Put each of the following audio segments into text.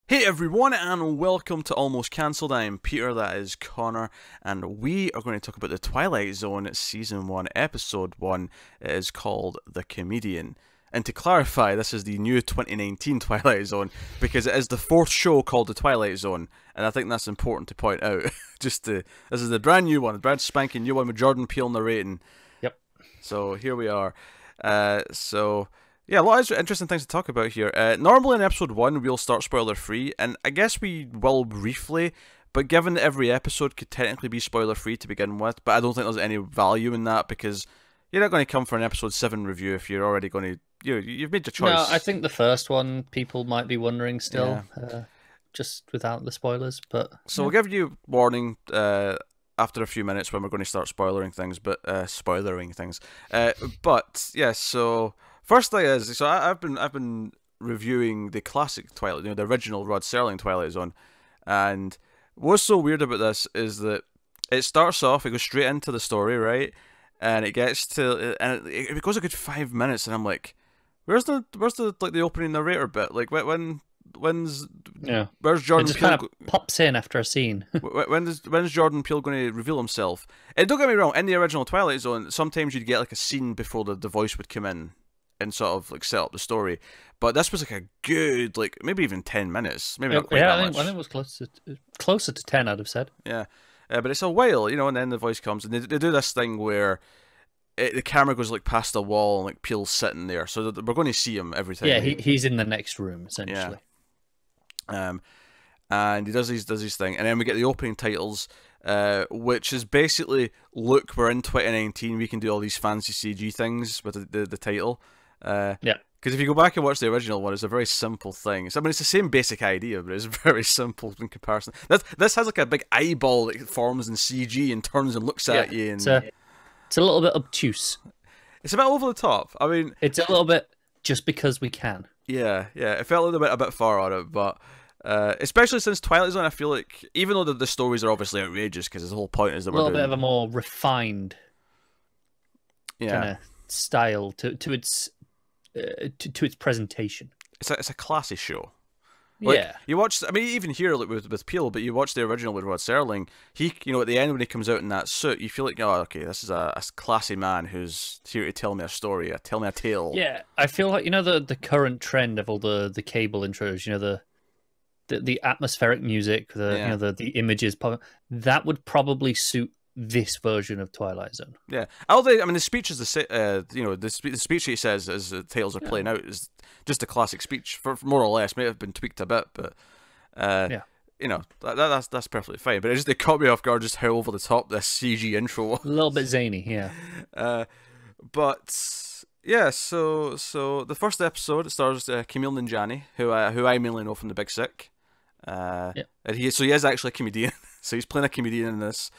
Hey everyone, and welcome to Almost Cancelled. I am Peter, that is Connor, and we are going to talk about the Twilight Zone Season 1, Episode 1. It is called The Comedian. And to clarify, this is the new 2019 Twilight Zone, because it is the fourth show called The Twilight Zone, and I think that's important to point out. This is the brand new one, the brand spanking new one with Jordan Peele narrating. Yep. So here we are. Yeah, a lot of interesting things to talk about here. Normally in episode 1 we'll start spoiler free, and I guess we will briefly, but given that every episode could technically be spoiler free to begin with, but I don't think there's any value in that because you're not going to come for an episode 7 review if you're already going to, you've made your choice. No, I think the first one people might be wondering still, just without the spoilers. But so we'll give you warning after a few minutes when we're going to start spoilering things, but yeah, so. First thing is, so I've been reviewing the classic Twilight, the original Rod Serling Twilight Zone, and what's so weird about this is that it starts off, it goes straight into the story, right, and it gets to, and it goes a good 5 minutes, and I'm like, where's the like the opening narrator bit, like when's Jordan it just Peele kind of pops in after a scene. when's Jordan Peele going to reveal himself? And don't get me wrong, in the original Twilight Zone, sometimes you'd get like a scene before the voice would come in and sort of like set up the story, but this was like a good, like maybe even 10 minutes, maybe not quite that much. I think it was closer to 10. I'd have said. Yeah, but it's a while, and then the voice comes, and they do this thing where the camera goes like past a wall, and like Peele's sitting there, so that we're going to see him every time. Yeah, he's in the next room essentially. Yeah. And he does his thing, and then we get the opening titles, which is basically, look, we're in 2019, we can do all these fancy CG things with the title. Yeah. Because if you go back and watch the original one, it's a very simple thing. I mean, it's the same basic idea, but it's very simple in comparison. This has like a big eyeball that forms in CG and turns and looks at you. And it's a little bit obtuse. It's a bit over the top. I mean, it's a little bit just because we can. Yeah. It felt a bit far on it, but especially since Twilight Zone, I feel like, even though the stories are obviously outrageous, because the whole point is that a little bit of a more refined kind of style to its presentation. It's a classy show. Like, you watch. I mean, even here, like with Peele, but you watch the original with Rod Serling. He, at the end when he comes out in that suit, you feel like, oh, okay, this is a classy man who's here to tell me a story, tell me a tale. Yeah, I feel like the current trend of all the cable intros, the atmospheric music, the images, that would probably suit this version of Twilight Zone. Yeah, I mean, the speech is the speech he says as the tales are playing out is just a classic speech, for more or less. May have been tweaked a bit, but that's perfectly fine. But it caught me off guard just how over the top this CG intro was. A little bit zany, yeah. But yeah, so the first episode stars Camille Nanjiani, who I mainly know from The Big Sick. And he is actually a comedian, so he's playing a comedian in this.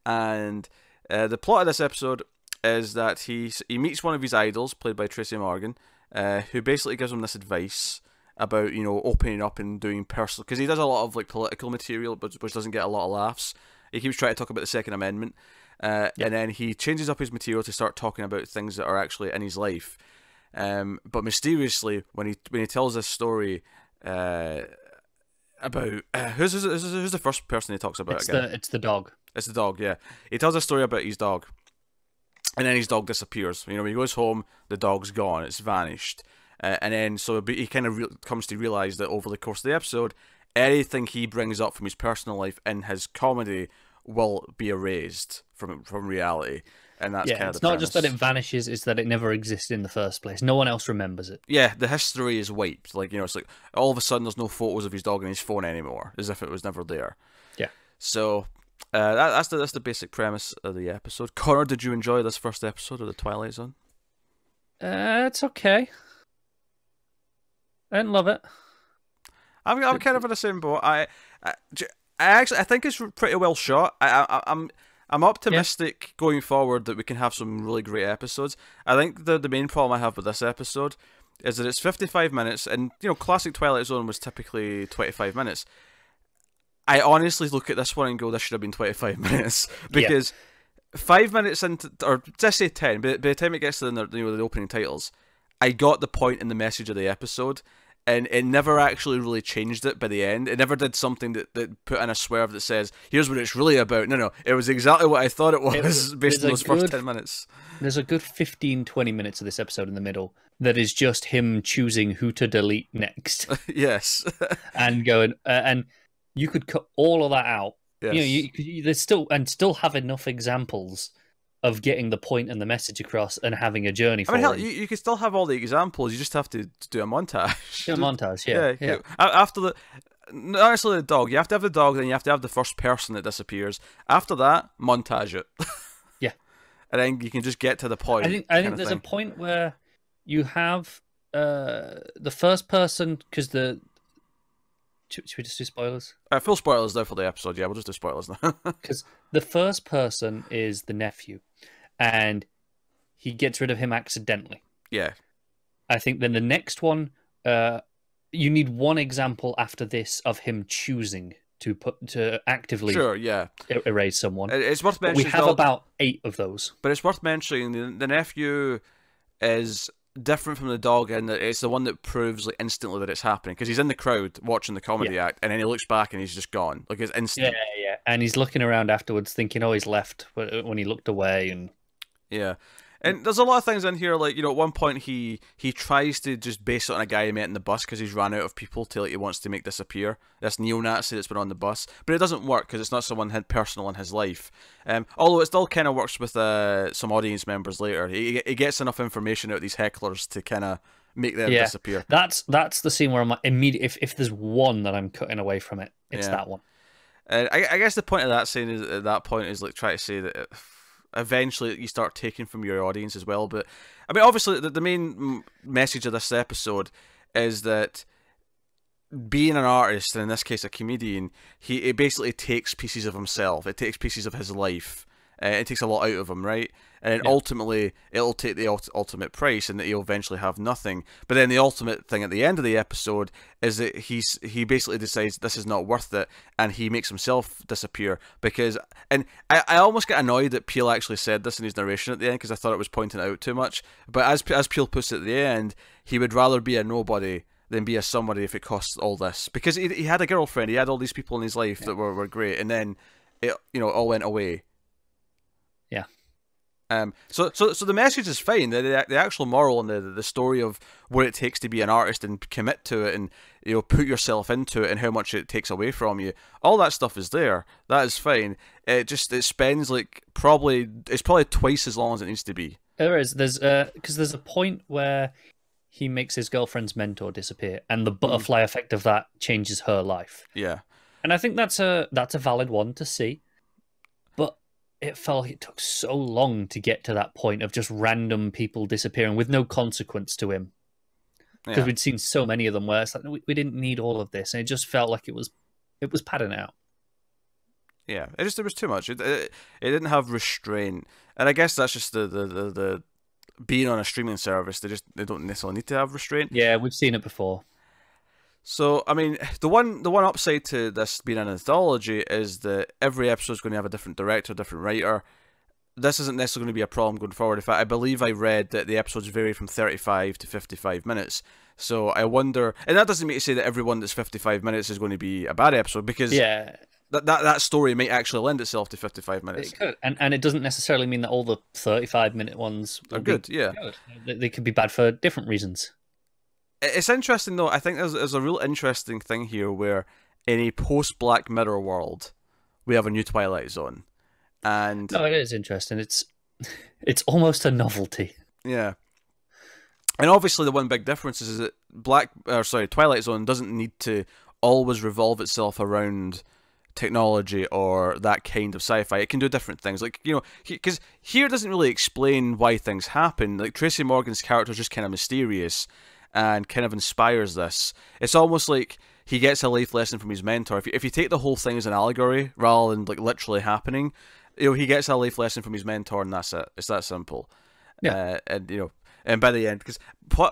And the plot of this episode is that he meets one of his idols, played by Tracy Morgan, who basically gives him this advice about opening up and doing personal, because he does a lot of like political material, but which doesn't get a lot of laughs. He keeps trying to talk about the Second Amendment, and then he changes up his material to start talking about things that are actually in his life. But mysteriously, when he tells this story about who's the first person he talks about again? It's the dog. It's the dog, yeah. He tells a story about his dog, and then his dog disappears. When he goes home, the dog's gone. It's vanished. And then so he kind of comes to realize that over the course of the episode, anything he brings up from his personal life in his comedy will be erased from reality. And that's kind of it's the not premise. just that it vanishes; it's that it never existed in the first place. No one else remembers it. Yeah, the history is wiped. Like it's like all of a sudden there's no photos of his dog on his phone anymore, as if it was never there. Yeah. So that's the basic premise of the episode. Connor, did you enjoy this first episode of the Twilight Zone? It's okay. I didn't love it. I'm kind of in the same boat. I think it's pretty well shot. I'm optimistic going forward that we can have some really great episodes. I think the main problem I have with this episode is that it's 55 minutes, and classic Twilight Zone was typically 25 minutes. I honestly look at this one and go, this should have been 25 minutes, because 5 minutes into, or let's say 10, by the time it gets to the opening titles, I got the point and the message of the episode, and it never actually really changed it by the end. It never did something that put in a swerve that says, here's what it's really about. No, it was exactly what I thought it was based on those first 10 minutes. There's a good 15-20 minutes of this episode in the middle that is just him choosing who to delete next. Yes. And going, and you could cut all of that out. Yes. There's still have enough examples of getting the point and the message across and having a journey for hell, you could still have all the examples. You just have to do a montage. Do a montage, yeah. After not necessarily the dog. You have to have the dog, then you have to have the first person that disappears. After that, montage it. Yeah. And then you can just get to the point. I think there's a point where you have the first person, because the... Should we just do spoilers? Full spoilers now for the episode. Yeah, we'll just do spoilers now. Because the first person is the nephew, and he gets rid of him accidentally. Yeah. I think then the next one, you need one example after this of him choosing to actively erase someone. It's worth mentioning. We have about 8 of those. But it's worth mentioning the nephew is different from the dog in that it's the one that proves like instantly that it's happening, because he's in the crowd watching the comedy act, and then he looks back and he's just gone. Like, it's instant. Yeah. And he's looking around afterwards thinking, oh, he's left when he looked away. And and there's a lot of things in here, like, at one point he tries to just base it on a guy he met in the bus because he's ran out of people he wants to make disappear. This neo-Nazi that's been on the bus. But it doesn't work because it's not someone personal in his life. Although it still kind of works with some audience members later. He gets enough information out of these hecklers to kind of make them disappear. That's the scene where I'm immediately, if there's one that I'm cutting away from it, it's that one. I guess the point of that scene at that point is like try to say that eventually you start taking from your audience as well. But I mean, obviously the main message of this episode is that being an artist, and in this case a comedian, it basically takes pieces of himself. It takes pieces of his life. It takes a lot out of him, right? And ultimately, it'll take the ultimate price, and that he'll eventually have nothing. But then the ultimate thing at the end of the episode is that he basically decides this is not worth it, and he makes himself disappear. And I almost get annoyed that Peele actually said this in his narration at the end, because I thought it was pointing it out too much. But as Peele puts it at the end, he would rather be a nobody than be a somebody if it costs all this. Because he had a girlfriend, he had all these people in his life that were great, and then it all went away. Yeah. So the message is fine. The actual moral and the story of what it takes to be an artist and commit to it, and put yourself into it, and how much it takes away from you. All that stuff is there. That is fine. It spends probably twice as long as it needs to be. There is. There's a point where he makes his girlfriend's mentor disappear, and the butterfly effect of that changes her life. Yeah. And I think that's a valid one to see. It felt like it took so long to get to that point of just random people disappearing with no consequence to him. Because we'd seen so many of them where it's like, we didn't need all of this, and it just felt like it was padding out. Yeah, there was too much. It didn't have restraint, and I guess that's just the being on a streaming service. They don't necessarily need to have restraint. Yeah, we've seen it before. So, I mean, the one upside to this being an anthology is that every episode is going to have a different director, different writer. This isn't necessarily going to be a problem going forward. In fact, I believe I read that the episodes vary from 35 to 55 minutes. So I wonder, and that doesn't mean to say that everyone that's 55 minutes is going to be a bad episode, because that story might actually lend itself to 55 minutes. It could, and it doesn't necessarily mean that all the 35-minute ones are good. They could be bad for different reasons. It's interesting, though. I think there's a real interesting thing here where in a post-Black Mirror world, we have a new Twilight Zone. And no, it is interesting. It's almost a novelty. Yeah. And obviously the one big difference is that Twilight Zone doesn't need to always revolve itself around technology or that kind of sci-fi. It can do different things. Because here it doesn't really explain why things happen. Like, Tracy Morgan's character is just kind of mysterious and kind of inspires this. It's almost like he gets a life lesson from his mentor. If you take the whole thing as an allegory rather than literally happening, he gets a life lesson from his mentor, and that's it. It's that simple. Yeah. And by the end, because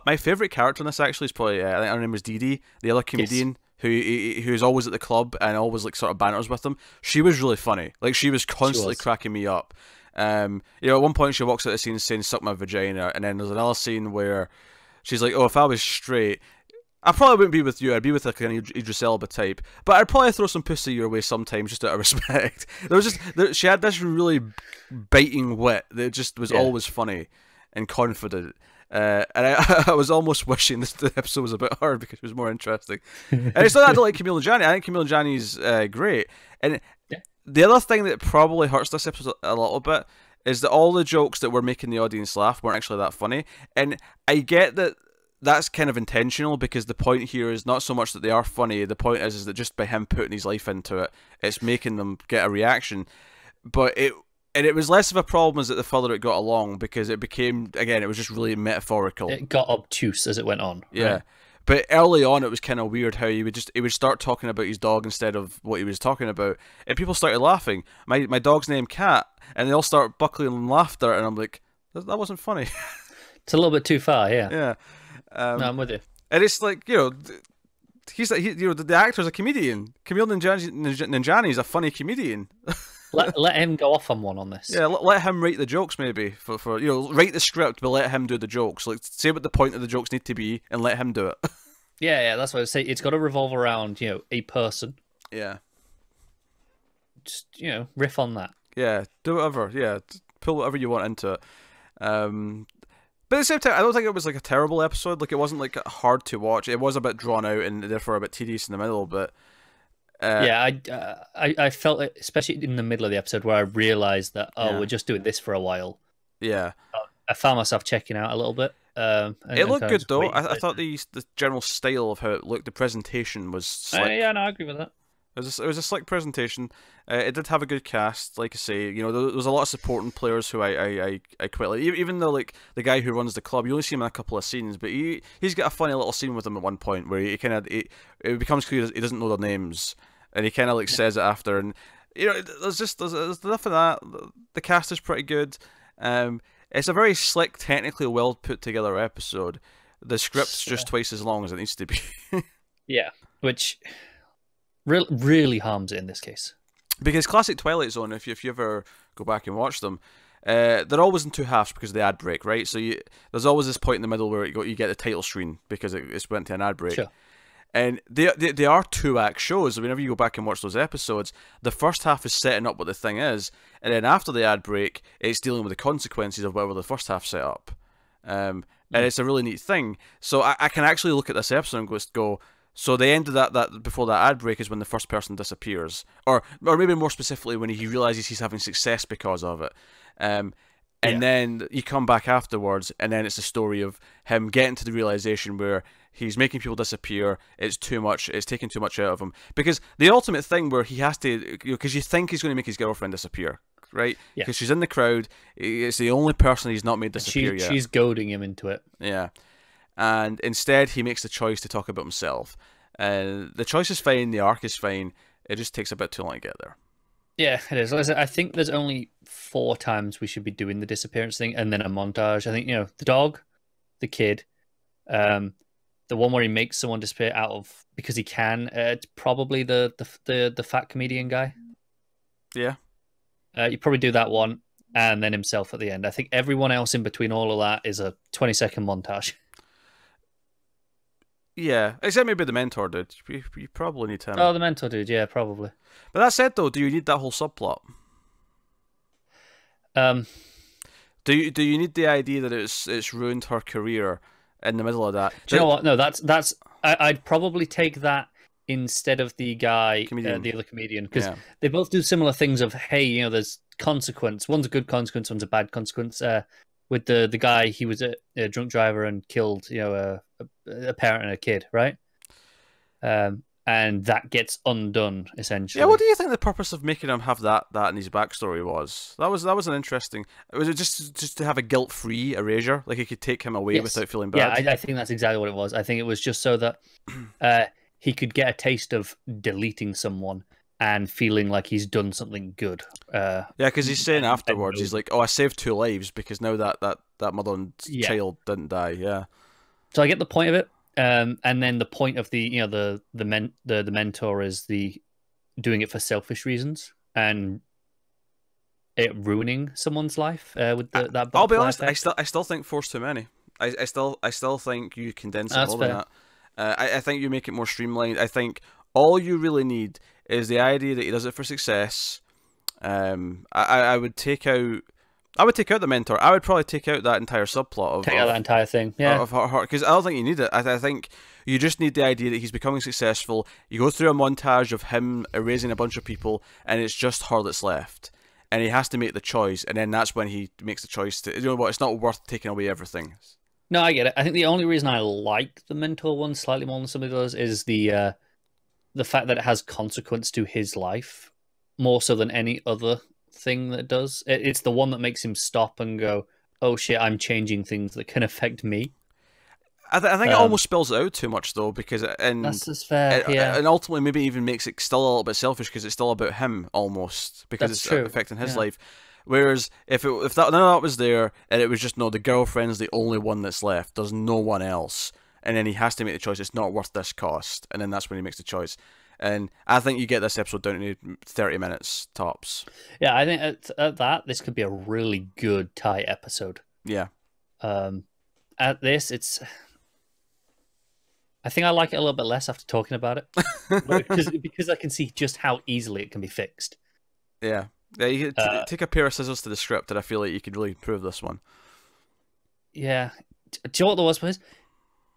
my favorite character in this actually is probably I think her name was Dee Dee, the other comedian who's always at the club and always sort of banters with them. She was really funny. She was constantly cracking me up. At one point she walks out of the scene saying "suck my vagina," and then there's another scene where she's like, "Oh, if I was straight, I probably wouldn't be with you. I'd be with like an Idris Elba type, but I'd probably throw some pussy your way sometimes, just out of respect. She had this really biting wit that just was always funny and confident. And I was almost wishing the episode was about her because it was more interesting. And it's not that I don't like Camille Nanjiani. I think Camille Nanjiani's great. And the other thing that probably hurts this episode a little bit is that all the jokes that were making the audience laugh weren't actually that funny. And I get that that's kind of intentional, because the point here is not so much that they are funny. The point is that just by him putting his life into it, it's making them get a reaction. But it was less of a problem as the further it got along, because it became, again, it was just really metaphorical. It got obtuse as it went on. Yeah. Right? But early on, it was kind of weird how he would start talking about his dog instead of what he was talking about, and people started laughing. My dog's named Cat, and they all start buckling in laughter, and I'm like, that wasn't funny. It's a little bit too far, yeah. Yeah. No, I'm with you. And it's like, the actor's a comedian. Camille Nanjiani is a funny comedian. let him go off on one on this. Yeah, let him write the jokes, maybe for write the script, but let him do the jokes. Like, say what the point of the jokes need to be, and let him do it. Yeah, that's what I say. It's got to revolve around a person. Yeah. Just riff on that. Yeah, do whatever. Yeah, pull whatever you want into it. But at the same time, I don't think it was like a terrible episode. Like, it wasn't like hard to watch. It was a bit drawn out and therefore a bit tedious in the middle. But I felt it, especially in the middle of the episode, where I realized that we're just doing this for a while. Yeah, I found myself checking out a little bit. It looked good though. I thought the general style of how it looked, the presentation was slick. Yeah, no, I agree with that. It was a slick presentation. It did have a good cast, like I say. There was a lot of supporting players who I quite like. Even though, like, the guy who runs the club, you only see him in a couple of scenes, but he's got a funny little scene with him at one point where it becomes clear he doesn't know their names, and he kind of like says it after, and there's enough of that. The cast is pretty good. It's a very slick, technically well put together episode. The script's just twice as long as it needs to be. Yeah, which really harms it in this case. Because classic Twilight Zone, if you ever go back and watch them, they're always in two halves because of the ad break, right? So there's always this point in the middle where you get the title screen because it's went to an ad break. Sure. And they are two-act shows. Whenever you go back and watch those episodes, the first half is setting up what the thing is, and then after the ad break, it's dealing with the consequences of whatever the first half set up. And it's a really neat thing. So I can actually look at this episode and go, so the end of that before that ad break is when the first person disappears, or maybe more specifically when he realizes he's having success because of it, and then you come back afterwards, and then it's the story of him getting to the realization where he's making people disappear. It's too much. It's taking too much out of him, because the ultimate thing where he has to, because you think he's going to make his girlfriend disappear, right? Because she's in the crowd. It's the only person he's not made disappear yet. She's goading him into it. Yeah. And instead, he makes the choice to talk about himself. The choice is fine, the arc is fine, it just takes a bit too long to get there. Yeah, it is. I think there's only 4 times we should be doing the disappearance thing, and then a montage. I think, the dog, the kid, the one where he makes someone disappear out of, because he can, it's probably the fat comedian guy. Yeah. You probably do that one, and then himself at the end. I think everyone else in between all of that is a 20-second montage. Yeah, except maybe the mentor dude. You probably need him. Oh, the mentor dude, yeah, probably. But that said, though, do you need that whole subplot? Do you need the idea that it's ruined her career in the middle of that? Do you know what? No, that's. I'd probably take that instead of the guy, the other comedian, because they both do similar things. Of, hey, there's consequence. One's a good consequence, one's a bad consequence. With the guy, he was a drunk driver and killed, a parent and a kid, right? And that gets undone essentially. Yeah, what do you think the purpose of making him have that in his backstory was? That was an interesting. Was it just to have a guilt-free erasure, like he could take him away without feeling bad? Yeah, I think that's exactly what it was. I think it was just so that he could get a taste of deleting someone and feeling like he's done something good. Yeah, because he's saying afterwards, he's like, "Oh, I saved 2 lives because now that mother and child didn't die." Yeah. So I get the point of it, and then the point of the mentor is the doing it for selfish reasons and it ruining someone's life with that. I'll be honest, I still think 4's too many. I still think you condense it more than that. I think you make it more streamlined. I think all you really need is the idea that he does it for success. I would take out. I would take out the mentor. I would probably take out that entire subplot of that entire thing. Yeah, of her, because I don't think you need it. I think you just need the idea that he's becoming successful. You go through a montage of him erasing a bunch of people, and it's just her that's left, and he has to make the choice, and then that's when he makes the choice to. You know what? It's not worth taking away everything. No, I get it. I think the only reason I like the mentor one slightly more than some of those is the fact that it has consequence to his life more so than any other thing that does. It's the one that makes him stop and go, oh shit, I'm changing things that can affect me. I think it almost spells it out too much though, because that's just fair. Yeah, and ultimately maybe even makes it still a little bit selfish because it's still about him almost, because that's it's true. affecting his life. Whereas if none of that was there and it was just the girlfriend's the only one that's left, there's no one else, and then he has to make the choice. It's not worth this cost, and then that's when he makes the choice. And I think you get this episode down to 30 minutes tops. Yeah, I think at that this could be a really good tie episode. Yeah. At this, I think I like it a little bit less after talking about it, because I can see just how easily it can be fixed. Yeah. Yeah, you could take a pair of scissors to the script, and I feel like you could really improve this one. Yeah. Do you know what the worst part is?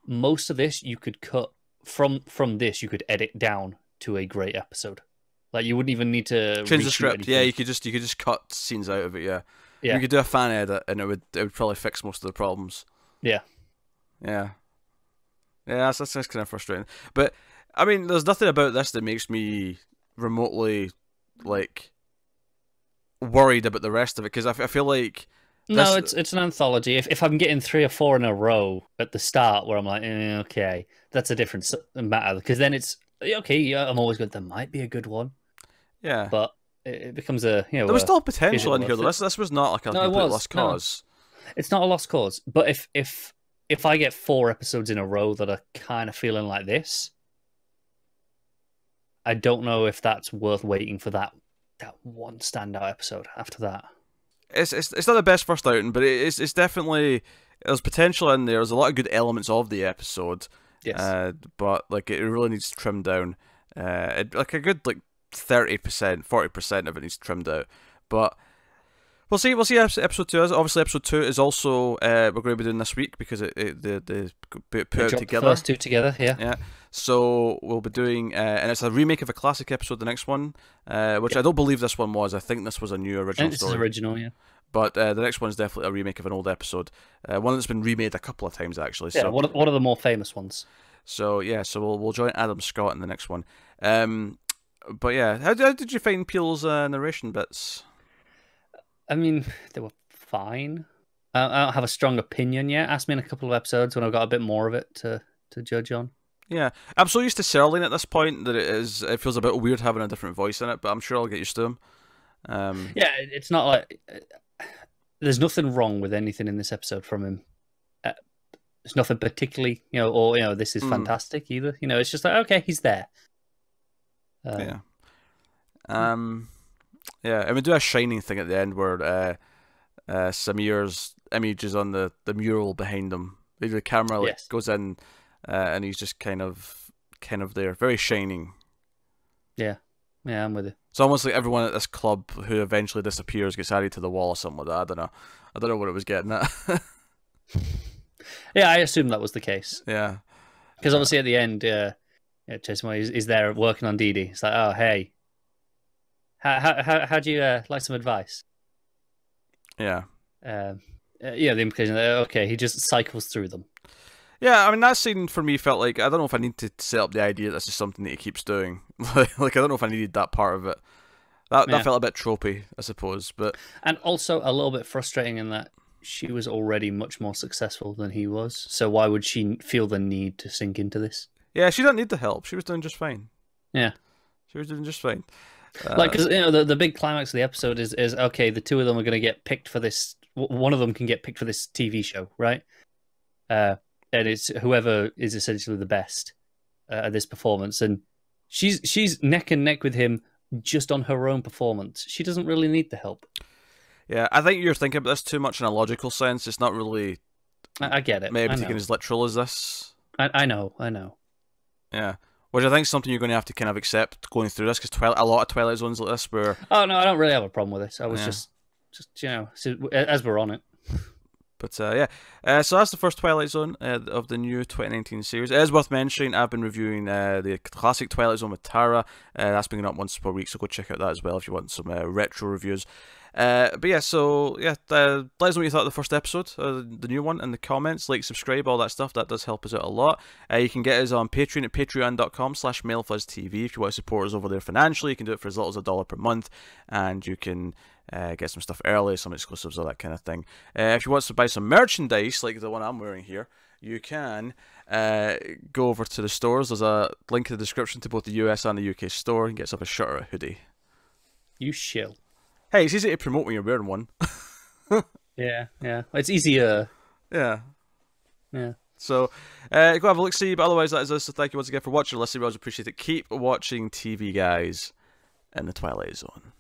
Most of this you could cut from this. You could edit down to a great episode. Like you wouldn't even need to change the script. Anything. Yeah, you could just cut scenes out of it. Yeah. Yeah. You could do a fan edit, and it would probably fix most of the problems. Yeah. Yeah. Yeah, that's kind of frustrating. But I mean, there's nothing about this that makes me remotely like worried about the rest of it, because I feel like no, it's an anthology. If I'm getting 3 or 4 in a row at the start where I'm like, okay, that's a different matter, because then it's okay. Yeah, I'm always good. There might be a good one. Yeah, but it becomes a there was still potential in here. This was not like a complete lost cause. No, it's not a lost cause. But if I get 4 episodes in a row that are kind of feeling like this, I don't know if that's worth waiting for that one standout episode after that. It's not the best first outing, but it's definitely, there's potential in there. There's a lot of good elements of the episode. Yes. But like it really needs to trim down. Like a good 30%, 40% of it needs trimmed out. But we'll see. We'll see. Episode 2 is obviously episode 2 is also we're going to be doing this week because they put out together. The first 2 together, yeah. Yeah. So we'll be doing, and it's a remake of a classic episode. The next one, which I don't believe this one was. I think this was a new original story. This is original, yeah. But the next one is definitely a remake of an old episode, one that's been remade a couple of times actually. Yeah, so, one of the more famous ones. So yeah, so we'll join Adam Scott in the next one. But yeah, how did you find Peele's narration bits? I mean, they were fine. I don't have a strong opinion yet. Ask me in a couple of episodes when I've got a bit more of it to judge on. Yeah, I'm so used to Serling at this point that it feels a bit weird having a different voice in it, but I'm sure I'll get used to him. Yeah, it's not like there's nothing wrong with anything in this episode from him. There's nothing particularly, or this is fantastic either. It's just like, okay, he's there. Yeah. Yeah, and we do a Shining thing at the end where Samir's image is on the mural behind him. The camera goes in, and he's just kind of there, very Shining. Yeah, I'm with you. It's almost like everyone at this club who eventually disappears gets added to the wall or something like that. I don't know what it was getting at. Yeah, I assume that was the case. Yeah, because obviously at the end, Jason is there working on Dee Dee. It's like, oh hey, how do you like some advice? Yeah. The implication that okay, he just cycles through them. Yeah, I mean that scene for me felt like I don't know if I need to set up the idea that this is something that he keeps doing. Like I don't know if I needed that part of it. That felt a bit tropey, I suppose, and also a little bit frustrating in that she was already much more successful than he was. So why would she feel the need to sink into this? Yeah, she didn't need the help. She was doing just fine. Yeah, she was doing just fine. Because the big climax of the episode is okay. The 2 of them are going to get picked for this. One of them can get picked for this TV show, right? And it's whoever is essentially the best at this performance, and she's neck and neck with him just on her own performance. She doesn't really need the help. Yeah, I think you're thinking about this too much in a logical sense. It's not really. I get it. Maybe taken as literal as this. I know. Yeah. Which I think is something you're going to have to kind of accept going through this, because a lot of Twilight Zones like this where... Oh, no, I don't really have a problem with this. I was just you know, as we're on it. But yeah, so that's the first Twilight Zone of the new 2019 series. It is worth mentioning, I've been reviewing the classic Twilight Zone with Tara. That's been going up once per week, so go check out that as well if you want some retro reviews. But yeah, so yeah, let us know what you thought of the first episode, the new one, in the comments. Like, subscribe, all that stuff. That does help us out a lot. You can get us on Patreon at patreon.com/MailFuzzTV. If you want to support us over there financially, you can do it for as little as $1 per month, and you can get some stuff early, some exclusives, all that kind of thing. If you want to buy some merchandise, like the one I'm wearing here, you can go over to the stores. There's a link in the description to both the US and the UK store. You can get yourself a shirt or a hoodie. You shill. Hey, it's easy to promote when you're wearing one. Yeah. It's easier. Yeah. Yeah. So, go have a look-see, but otherwise that is us. So thank you once again for watching or listening. We always appreciate it. Keep watching TV, guys, in the Twilight Zone.